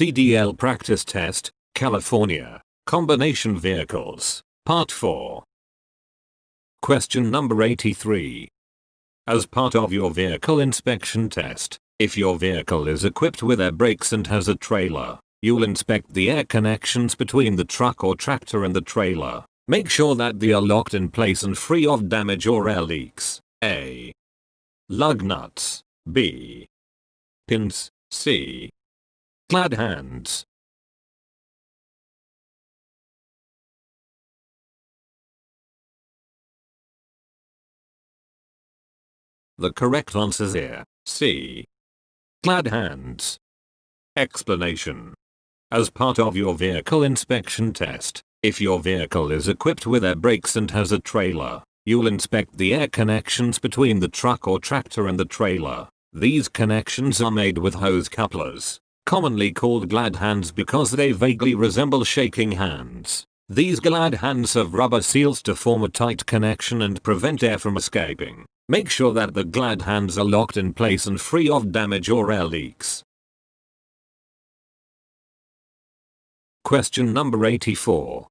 CDL Practice Test, California, Combination Vehicles, Part 4. Question number 83. As part of your vehicle inspection test, if your vehicle is equipped with air brakes and has a trailer, you'll inspect the air connections between the truck or tractor and the trailer. Make sure that they are locked in place and free of damage or air leaks. A. Lug nuts. B. Pins. C. Glad hands. The correct answer is C. Glad hands. Explanation. As part of your vehicle inspection test, if your vehicle is equipped with air brakes and has a trailer, you'll inspect the air connections between the truck or tractor and the trailer. These connections are made with hose couplers, commonly called glad hands because they vaguely resemble shaking hands. These glad hands have rubber seals to form a tight connection and prevent air from escaping. Make sure that the glad hands are locked in place and free of damage or air leaks. Question number 84.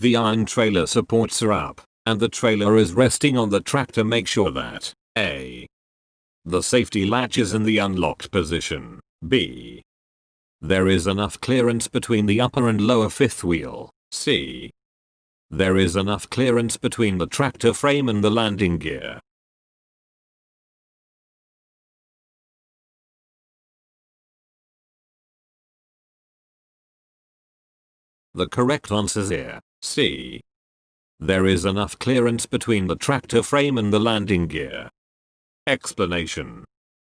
The iron trailer supports are up, and the trailer is resting on the tractor. Make sure that A. The safety latch is in the unlocked position. B. There is enough clearance between the upper and lower fifth wheel. C. There is enough clearance between the tractor frame and the landing gear. The correct answer is C. There is enough clearance between the tractor frame and the landing gear. Explanation.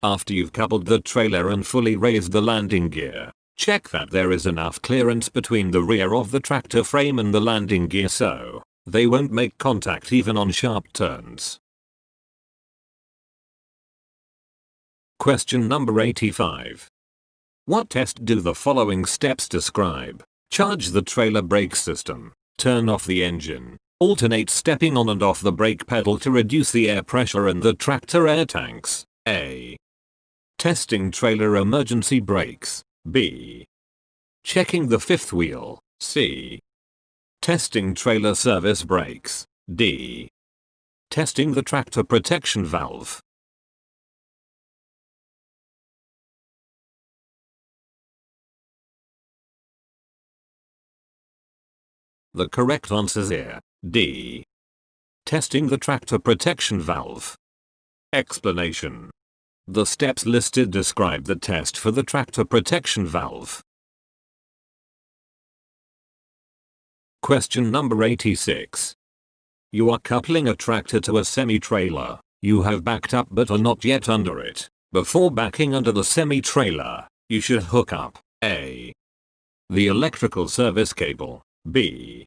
After you've coupled the trailer and fully raised the landing gear, check that there is enough clearance between the rear of the tractor frame and the landing gear so they won't make contact even on sharp turns. Question number 85. What test do the following steps describe? Charge the trailer brake system. Turn off the engine. Alternate stepping on and off the brake pedal to reduce the air pressure in the tractor air tanks. A. Testing trailer emergency brakes. B. Checking the fifth wheel. C. Testing trailer service brakes. D. Testing the tractor protection valve. The correct answer is D. Testing the tractor protection valve. Explanation. The steps listed describe the test for the tractor protection valve. Question number 86. You are coupling a tractor to a semi-trailer. You have backed up but are not yet under it. Before backing under the semi-trailer, you should hook up A. The electrical service cable. B.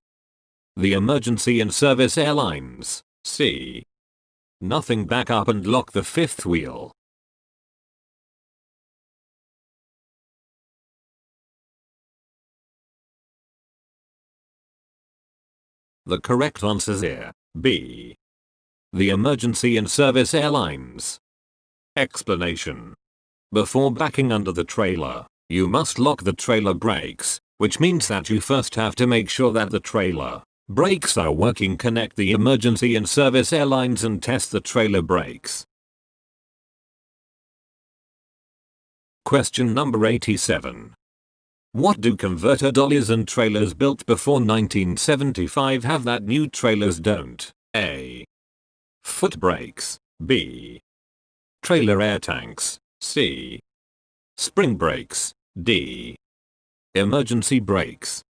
The emergency and service air lines. C. Nothing. Back up and lock the fifth wheel. The correct answer is B. The emergency and service air lines. Explanation. Before backing under the trailer, you must lock the trailer brakes, which means that you first have to make sure that the trailer brakes are working. Connect the emergency and service air lines and test the trailer brakes. Question number 87. What do converter dollies and trailers built before 1975 have that new trailers don't? A. Foot brakes. B. Trailer air tanks. C. Spring brakes. D. Emergency brakes.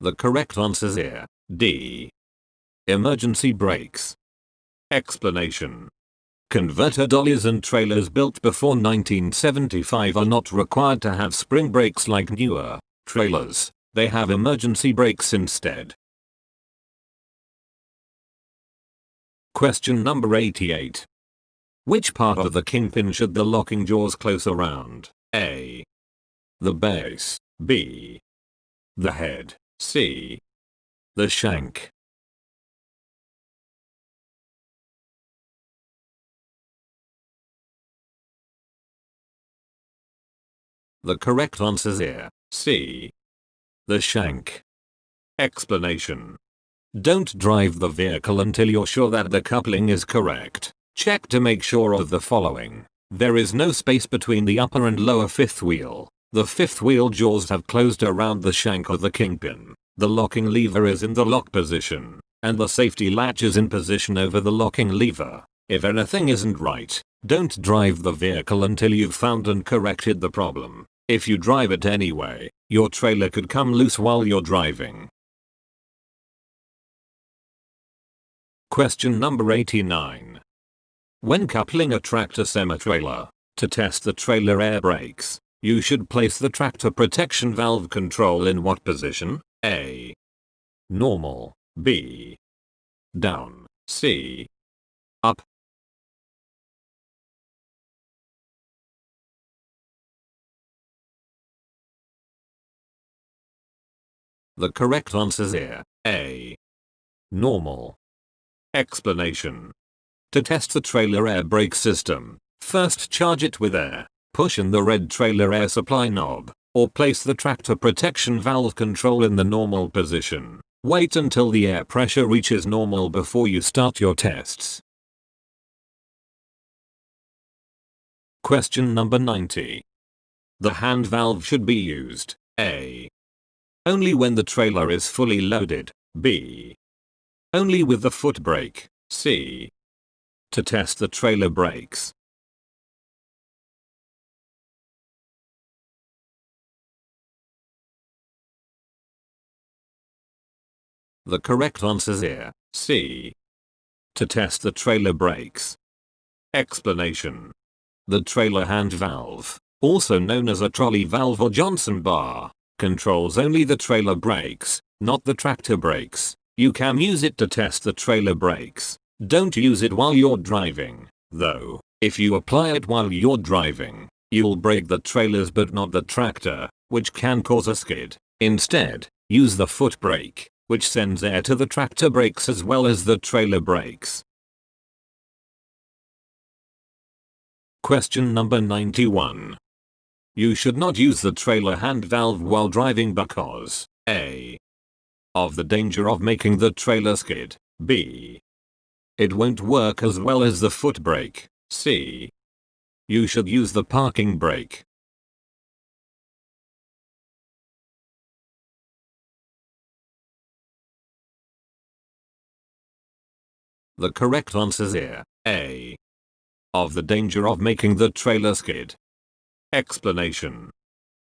The correct answer is D. Emergency brakes. Explanation. Converter dollies and trailers built before 1975 are not required to have spring brakes like newer trailers. They have emergency brakes instead. Question number 88. Which part of the kingpin should the locking jaws close around? A. The base. B. The head. C. The shank. The correct answers here. C. The shank. Explanation. Don't drive the vehicle until you're sure that the coupling is correct. Check to make sure of the following. There is no space between the upper and lower fifth wheel. The fifth wheel jaws have closed around the shank of the kingpin. The locking lever is in the lock position, and the safety latch is in position over the locking lever. If anything isn't right, don't drive the vehicle until you've found and corrected the problem. If you drive it anyway, your trailer could come loose while you're driving. Question number 89. When coupling a tractor semi-trailer, to test the trailer air brakes, you should place the tractor protection valve control in what position? A. Normal. B. Down. C. Up. The correct answers here. A. Normal. Explanation. To test the trailer air brake system, first charge it with air, push in the red trailer air supply knob, or place the tractor protection valve control in the normal position. Wait until the air pressure reaches normal before you start your tests. Question number 90. The hand valve should be used. A. Only when the trailer is fully loaded. B. Only with the foot brake. C. To test the trailer brakes. The correct answers here. C. To test the trailer brakes. Explanation. The trailer hand valve, also known as a trolley valve or Johnson bar, controls only the trailer brakes, not the tractor brakes. You can use it to test the trailer brakes. Don't use it while you're driving, though. If you apply it while you're driving, you'll brake the trailers but not the tractor, which can cause a skid. Instead, use the foot brake, which sends air to the tractor brakes as well as the trailer brakes. Question number 91. You should not use the trailer hand valve while driving because A. Of the danger of making the trailer skid. B. It won't work as well as the foot brake. C. You should use the parking brake. The correct answers here. A. Of the danger of making the trailer skid. Explanation.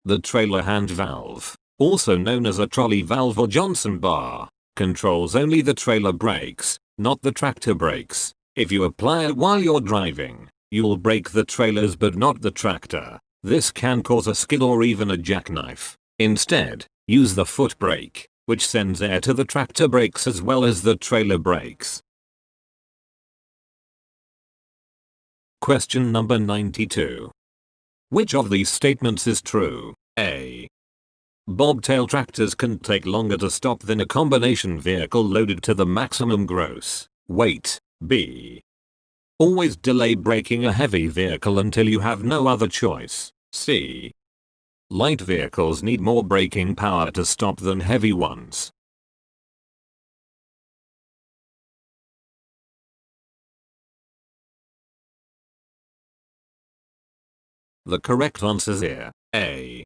The trailer hand valve, also known as a trolley valve or Johnson bar, controls only the trailer brakes, not the tractor brakes. If you apply it while you're driving, you'll brake the trailers but not the tractor. This can cause a skid or even a jackknife. Instead, use the foot brake, which sends air to the tractor brakes as well as the trailer brakes. Question number 92. Which of these statements is true? A. Bobtail tractors can take longer to stop than a combination vehicle loaded to the maximum gross weight. B. Always delay braking a heavy vehicle until you have no other choice. C. Light vehicles need more braking power to stop than heavy ones. The correct answers here. A.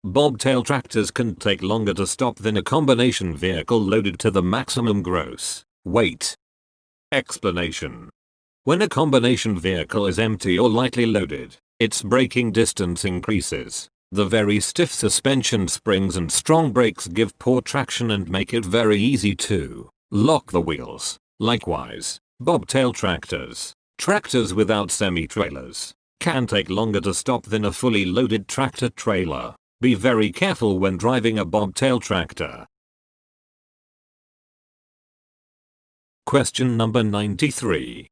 Bobtail tractors can take longer to stop than a combination vehicle loaded to the maximum gross weight. Explanation. When a combination vehicle is empty or lightly loaded, its braking distance increases. The very stiff suspension springs and strong brakes give poor traction and make it very easy to lock the wheels. Likewise, bobtail tractors without semi-trailers, can take longer to stop than a fully loaded tractor trailer. Be very careful when driving a bobtail tractor. Question number 93.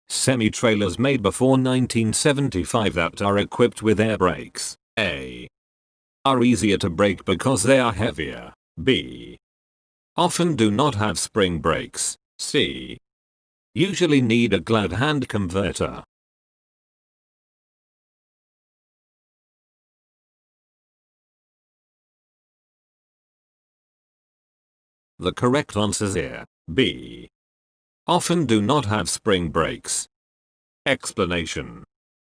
Semi-trailers made before 1975 that are equipped with air brakes. A. Are easier to brake because they are heavier. B. Often do not have spring brakes. C. Usually need a glad hand converter. The correct answers here. B. Often do not have spring brakes. Explanation.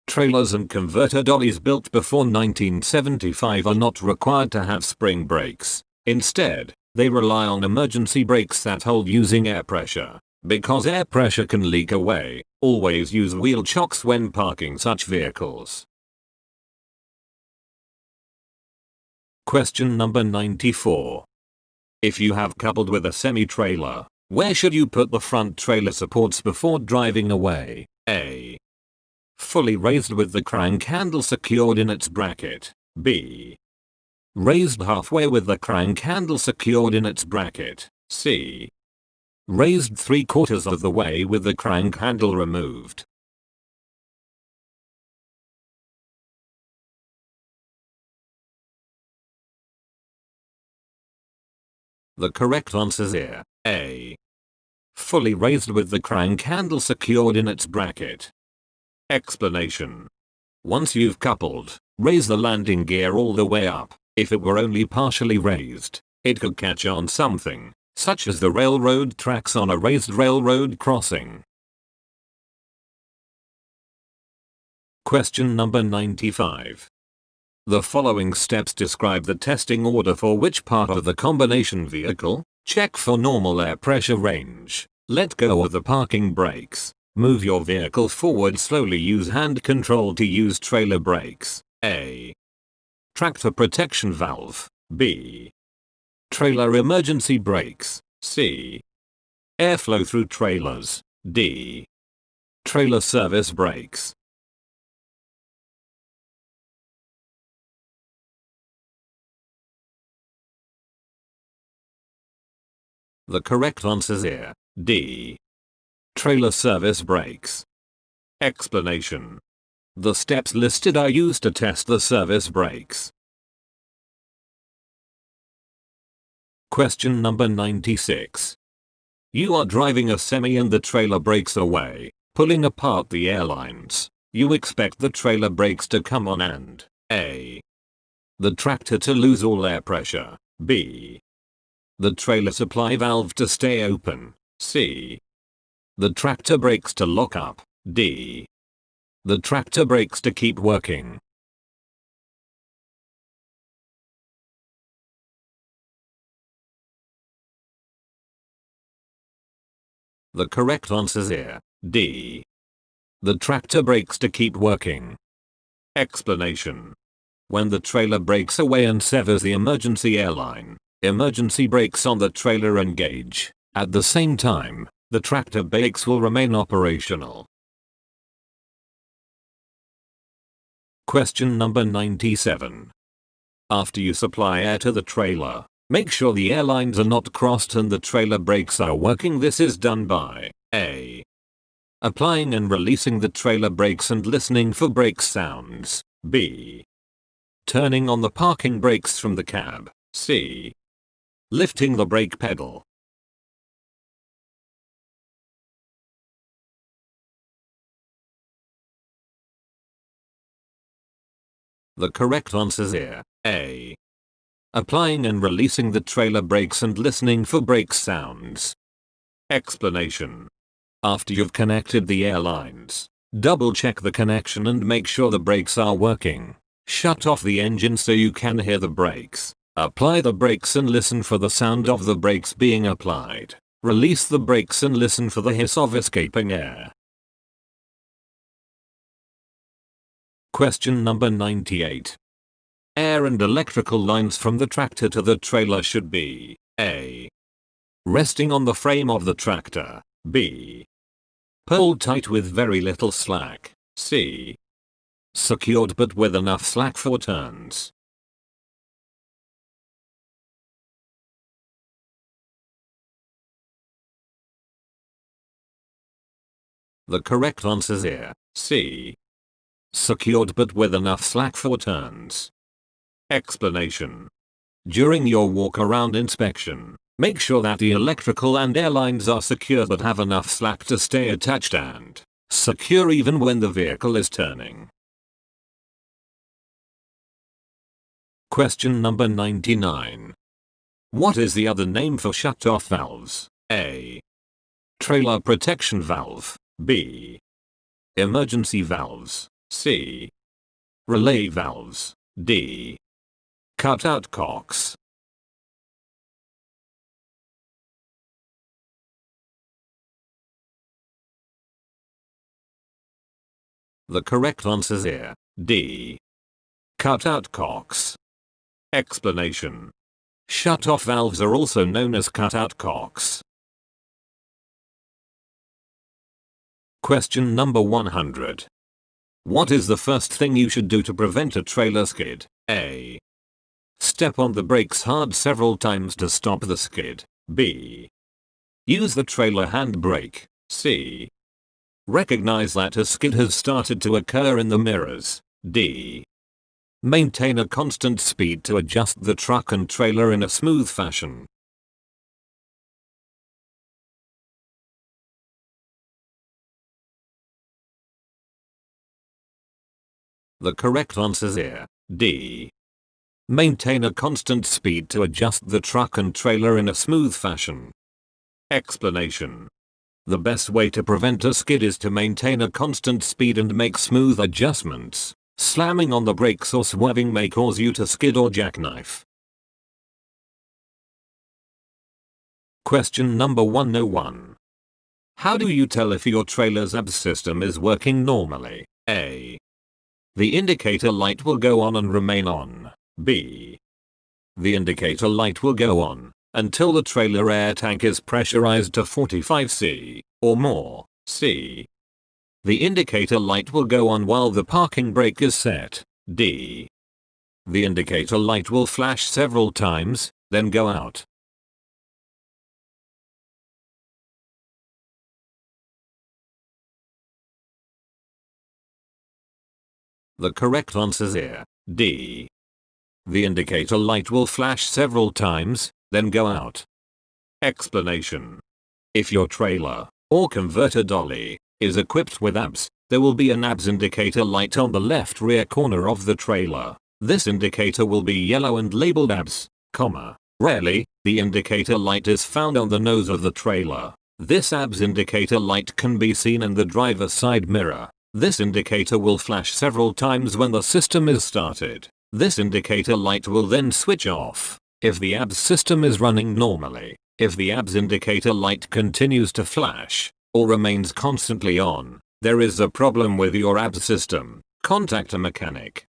Trailers and converter dollies built before 1975 are not required to have spring brakes. Instead, they rely on emergency brakes that hold using air pressure. Because air pressure can leak away, always use wheel chocks when parking such vehicles. Question number 94. If you have coupled with a semi-trailer, where should you put the front trailer supports before driving away? A. Fully raised with the crank handle secured in its bracket. B. Raised halfway with the crank handle secured in its bracket. C. Raised 3/4 of the way with the crank handle removed. The correct answers here. A. Fully raised with the crank handle secured in its bracket. Explanation. Once you've coupled, raise the landing gear all the way up. If it were only partially raised, it could catch on something, such as the railroad tracks on a raised railroad crossing. Question number 95. The following steps describe the testing order for which part of the combination vehicle. Check for normal air pressure range. Let go of the parking brakes. Move your vehicle forward slowly. Use hand control to use trailer brakes. A. Tractor protection valve. B. Trailer emergency brakes. C. Airflow through trailers. D. Trailer service brakes. The correct answers here. D. Trailer service brakes. Explanation. The steps listed are used to test the service brakes. Question number 96. You are driving a semi and the trailer breaks away, pulling apart the airlines. You expect the trailer brakes to come on and A. The tractor to lose all air pressure. B. The trailer supply valve to stay open. C. The tractor brakes to lock up. D. The tractor brakes to keep working. The correct answers here. D. The tractor brakes to keep working. Explanation. When the trailer breaks away and severs the emergency airline, emergency brakes on the trailer engage. At the same time, the tractor brakes will remain operational. Question number 97. After you supply air to the trailer, make sure the airlines are not crossed and the trailer brakes are working. This is done by A. Applying and releasing the trailer brakes and listening for brake sounds. B. Turning on the parking brakes from the cab. C. Lifting the brake pedal. The correct answers here. A. Applying and releasing the trailer brakes and listening for brake sounds. Explanation. After you've connected the airlines, double check the connection and make sure the brakes are working. Shut off the engine so you can hear the brakes. Apply the brakes and listen for the sound of the brakes being applied. Release the brakes and listen for the hiss of escaping air. Question number 98. Air and electrical lines from the tractor to the trailer should be A. Resting on the frame of the tractor. B. Pulled tight with very little slack. C. Secured but with enough slack for turns. The correct answers here. C. Secured but with enough slack for turns. Explanation. During your walk-around inspection, make sure that the electrical and air lines are secure but have enough slack to stay attached and secure even when the vehicle is turning. Question number 99. What is the other name for shut-off valves? A. Trailer protection valve. B. Emergency valves. C. Relay valves. D. Cutout cocks. The correct answer is here. D. Cutout cocks. Explanation. Shut-off valves are also known as cutout cocks. Question number 100. What is the first thing you should do to prevent a trailer skid? A. Step on the brakes hard several times to stop the skid. B. Use the trailer handbrake. C. Recognize that a skid has started to occur in the mirrors. D. Maintain a constant speed to adjust the truck and trailer in a smooth fashion. The correct answer is here. D. Maintain a constant speed to adjust the truck and trailer in a smooth fashion. Explanation. The best way to prevent a skid is to maintain a constant speed and make smooth adjustments. Slamming on the brakes or swerving may cause you to skid or jackknife. Question number 101. How do you tell if your trailer's ABS system is working normally? A. The indicator light will go on and remain on. B. The indicator light will go on until the trailer air tank is pressurized to 45 C or more. C. The indicator light will go on while the parking brake is set. D. The indicator light will flash several times, then go out. The correct answer is here. D. The indicator light will flash several times, then go out. Explanation. If your trailer, or converter dolly, is equipped with ABS, there will be an ABS indicator light on the left rear corner of the trailer. This indicator will be yellow and labeled ABS, Rarely, the indicator light is found on the nose of the trailer. This ABS indicator light can be seen in the driver's side mirror. This indicator will flash several times when the system is started. This indicator light will then switch off if the ABS system is running normally. If the ABS indicator light continues to flash or remains constantly on, there is a problem with your ABS system. Contact a mechanic.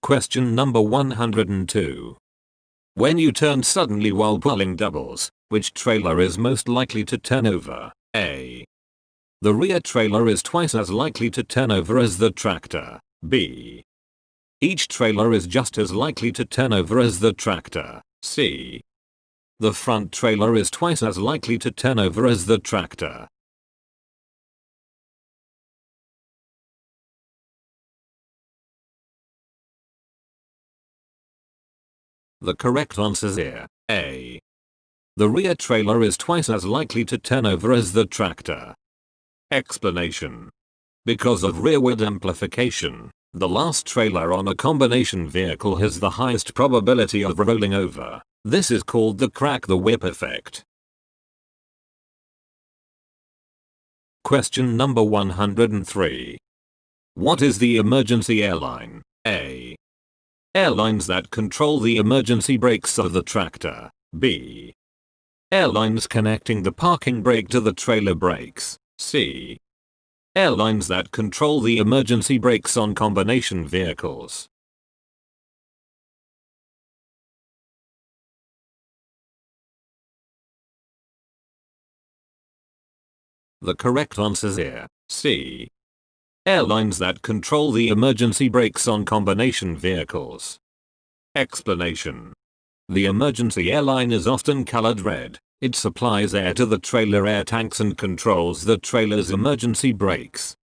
Question number 102. When you turn suddenly while pulling doubles, which trailer is most likely to turn over? A. The rear trailer is twice as likely to turn over as the tractor. B. Each trailer is just as likely to turn over as the tractor. C. The front trailer is twice as likely to turn over as the tractor. The correct answer is here. A. The rear trailer is twice as likely to turn over as the tractor. Explanation. Because of rearward amplification, the last trailer on a combination vehicle has the highest probability of rolling over. This is called the crack the whip effect. Question number 103. What is the emergency airline? A. Airlines that control the emergency brakes of the tractor. B. Airlines connecting the parking brake to the trailer brakes. C. Airlines that control the emergency brakes on combination vehicles. The correct answer is here. C. Airlines that control the emergency brakes on combination vehicles. Explanation. The emergency airline is often colored red. It supplies air to the trailer air tanks and controls the trailer's emergency brakes.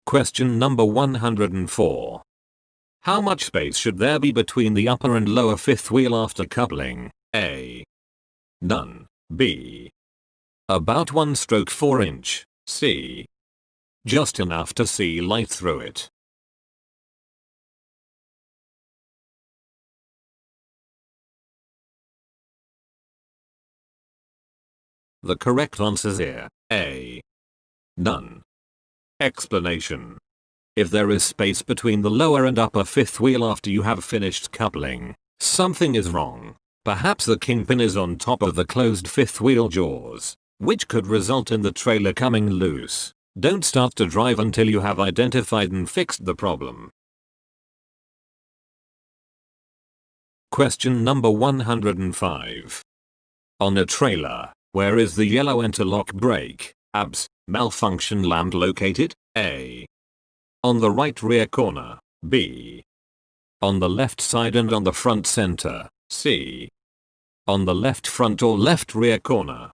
Question number 104. How much space should there be between the upper and lower fifth wheel after coupling? A. None. B. About 1/4 inch. C. Just enough to see light through it. The correct answers here. A. None. Explanation. If there is space between the lower and upper fifth wheel after you have finished coupling, something is wrong. Perhaps the kingpin is on top of the closed fifth wheel jaws, which could result in the trailer coming loose. Don't start to drive until you have identified and fixed the problem. Question number 105. On a trailer, where is the yellow interlock brake, ABS, malfunction lamp located? A. On the right rear corner. B. On the left side and on the front center. C. On the left front or left rear corner.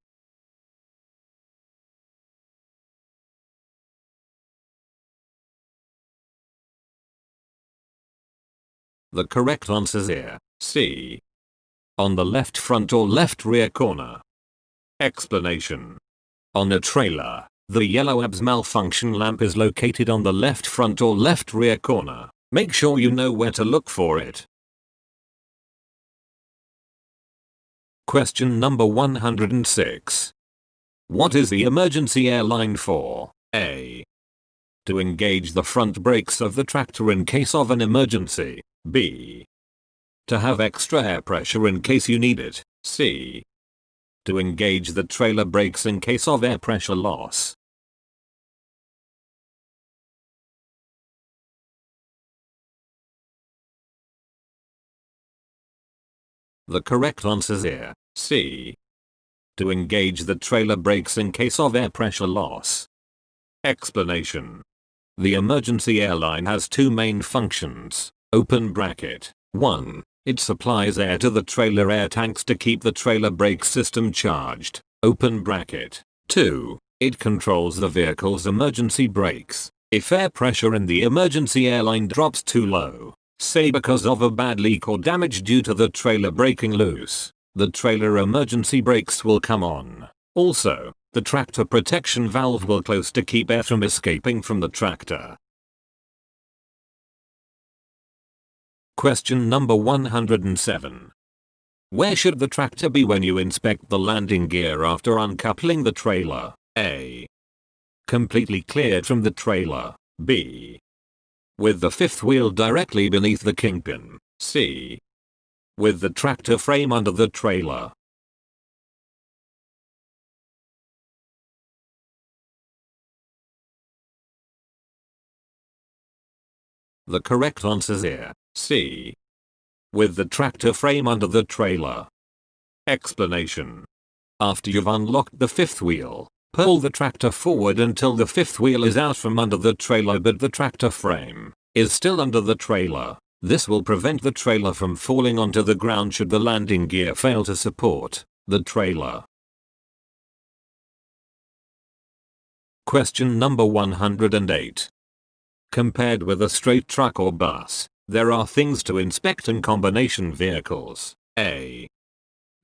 The correct answers here. C. On the left front or left rear corner. Explanation. On a trailer, the yellow ABS malfunction lamp is located on the left front or left rear corner. Make sure you know where to look for it. Question number 106. What is the emergency air line for? A. To engage the front brakes of the tractor in case of an emergency. B. To have extra air pressure in case you need it. C. To engage the trailer brakes in case of air pressure loss. The correct answers here. C. To engage the trailer brakes in case of air pressure loss. Explanation. The emergency air line has two main functions. Open bracket. 1. It supplies air to the trailer air tanks to keep the trailer brake system charged. Open bracket. 2. It controls the vehicle's emergency brakes. If air pressure in the emergency air line drops too low, say because of a bad leak or damage due to the trailer breaking loose, the trailer emergency brakes will come on. Also, the tractor protection valve will close to keep air from escaping from the tractor. Question number 107. Where should the tractor be when you inspect the landing gear after uncoupling the trailer? A. Completely cleared from the trailer. B. With the fifth wheel directly beneath the kingpin. C. With the tractor frame under the trailer. The correct answers here. C. With the tractor frame under the trailer. Explanation. After you've unlocked the fifth wheel, pull the tractor forward until the fifth wheel is out from under the trailer but the tractor frame is still under the trailer. This will prevent the trailer from falling onto the ground should the landing gear fail to support the trailer. Question number 108. Compared with a straight truck or bus, there are things to inspect in combination vehicles. A.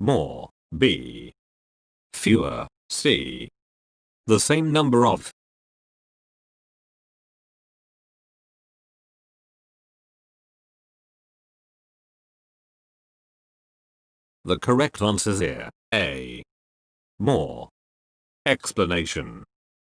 More. B. Fewer. C. The same number of. The correct answers here. A. More. Explanation.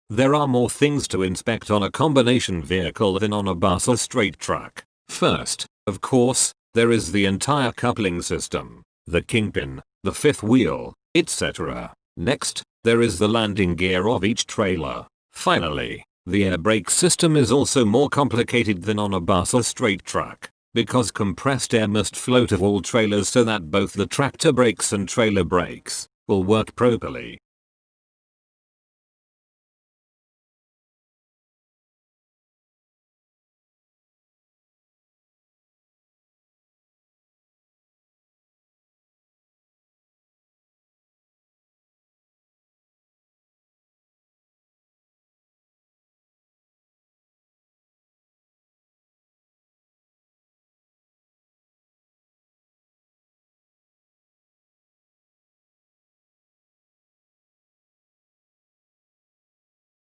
There are more things to inspect on a combination vehicle than on a bus or straight truck. First, of course, there is the entire coupling system, the kingpin, the fifth wheel, etc. Next, there is the landing gear of each trailer. Finally, the air brake system is also more complicated than on a bus or straight truck, because compressed air must flow to all trailers so that both the tractor brakes and trailer brakes will work properly.